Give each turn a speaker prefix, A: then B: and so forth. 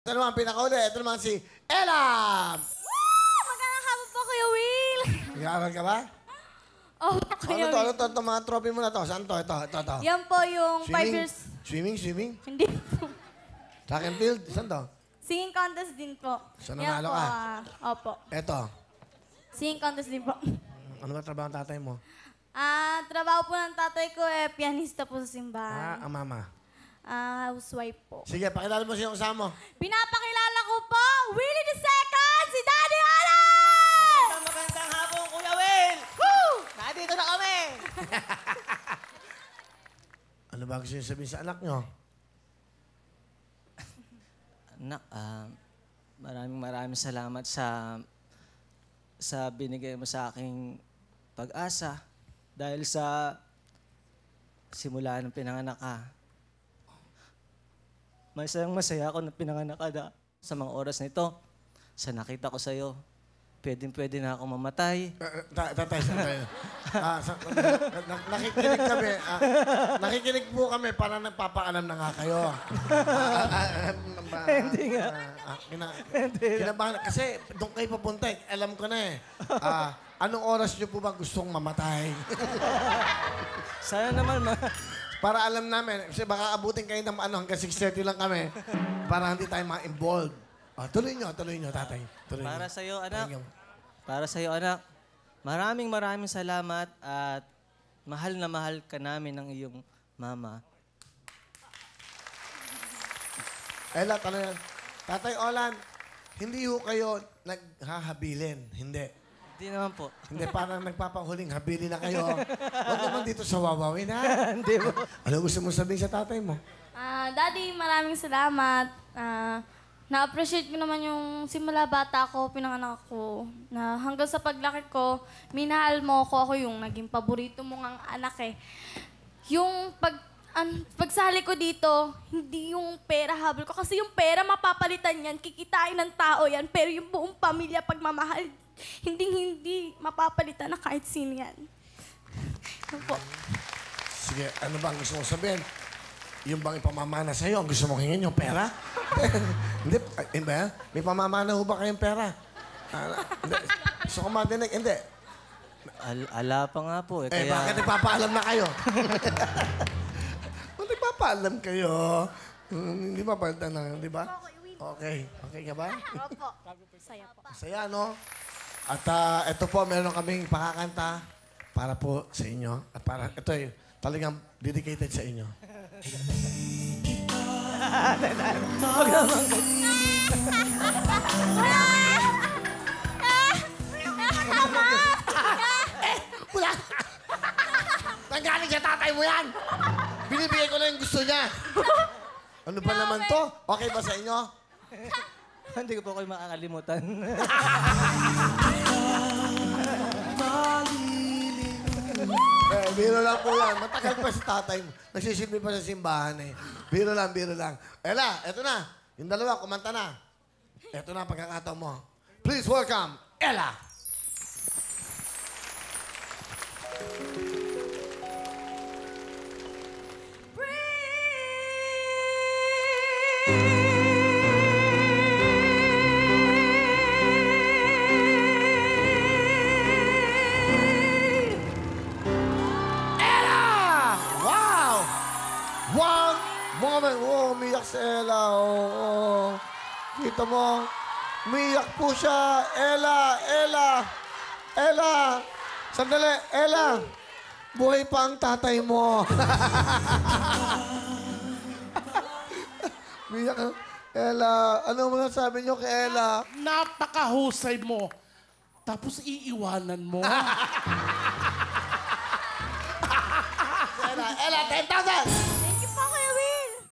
A: Ito naman, pinakauli. Ito naman si Ella!
B: Magandang hapon po, Kuya Will.
A: Nag-aaral ka ba?
B: Oh, Kuya Will.
A: Ano to? Ito, mga trophy mo na to. Saan to? Ito.
B: Yan po yung 5
A: Swimming?
B: years.
A: Swimming?
B: Hindi po.
A: Track and field? Saan to?
B: Singing contest din po.
A: So,
B: Yan
A: nanalo
B: po,
A: ka?
B: Opo.
A: Ito.
B: Singing contest din po.
A: Ano ba trabaho ng tatay mo?
B: Trabaho po ng tatay ko pianista po sa simbahan.
A: Ang mama.
B: Housewife po.
A: Sige, pakilala mo sino kasama mo.
B: Pinapakilala ko po, Willie the Second, si Daddy Alan!
C: Magandang hapon, Kuya Will! Woo! Nandito na kami!
A: Ano ba gusto niyo sabihin sa anak niyo?
C: Anak, maraming salamat sa binigay mo sa aking pag-asa dahil sa simula ng pinanganak ka. Masaya ako na pinanganak ka sa mga oras na ito. Sa nakita ko sa'yo, pwede na ako mamatay.
A: Tatay, nakikinig kami. Nakikinig po kami para nagpapaalam na nga kayo.
C: Hindi nga.
A: Kinabahan. Kasi doon kayo papunta. Alam ko na eh. Anong oras niyo po ba gustong mamatay?
C: Sana naman
A: Para alam namin. Kasi baka abutin kayo ng hanggang 6:30 lang kami. Para hindi tayo ma-involved. Tuloy nyo, tatay. Tuloy
C: Para
A: nyo.
C: sa'yo, anak. Para sa'yo, anak. Maraming salamat at mahal na mahal ka namin ng iyong mama.
A: Ella, tanong yan. Tatay Olan, hindi ho kayo naghahabilin. Hindi.
C: Hindi naman po.
A: Hindi, parang nagpapanghuling habilin na kayo. Huwag naman dito sa wawawin, ha?
C: Hindi po.
A: Ano gusto mong sabihin sa tatay mo?
B: Daddy, maraming salamat. Na-appreciate ko naman yung simula bata ko, pinanganak ko. Na hanggang sa paglaki ko, minahal mo ako yung naging paborito mong ang anak eh. Yung pagsali ko dito, hindi yung pera habol ko. Kasi yung pera mapapalitan yan, kikitain ng tao yan. Pero yung buong pamilya pagmamahal, hindi mapapalitan na kahit sino yan. Ano po?
A: Sige, ano bang gusto mong sabihin? Yung bang ipamamana sa'yo, ang gusto mong hingin yung pera? Hindi, ba? May pamamana ho ba kayong pera? Hindi. Gusto ko madinig, hindi.
C: Ala pa nga po. Kaya...
A: Bakit ipapaalam na kayo? Kung nagpapaalam kayo, hindi mapalitan na, di ba? Okay. Okay ka ba?
B: Opo. Saya po.
A: Masaya, no? At ito po, meron kaming pakakanta para po sa inyo. At para, ito ay talagang dedicated sa inyo.
C: Huwag naman.
A: Wala! Nanggaling sa tatay mo yan! Binibigay ko na yung gusto niya. Ano ba naman to? Okay ba sa inyo?
C: Hindi ko po kayo makakalimutan.
A: Biro lang po yan. Matagal pa si tatay mo. Nagsisilbi pa sa simbahan eh. Biro lang. Ella, eto na. Yung dalawa, kumanta na. Eto na, pagkakataon mo. Please welcome, Ella! One moment. Oh, umiyak si Ella. Oh. Kita mo, umiyak po siya. Ella. Sandali, Ella. Buhay pa ang tatay mo. Umiyak ka. Ella, ano mo sabi niyo kay Ella?
D: Napakahusay mo. Tapos iiwanan mo.
A: Ella, 10,000!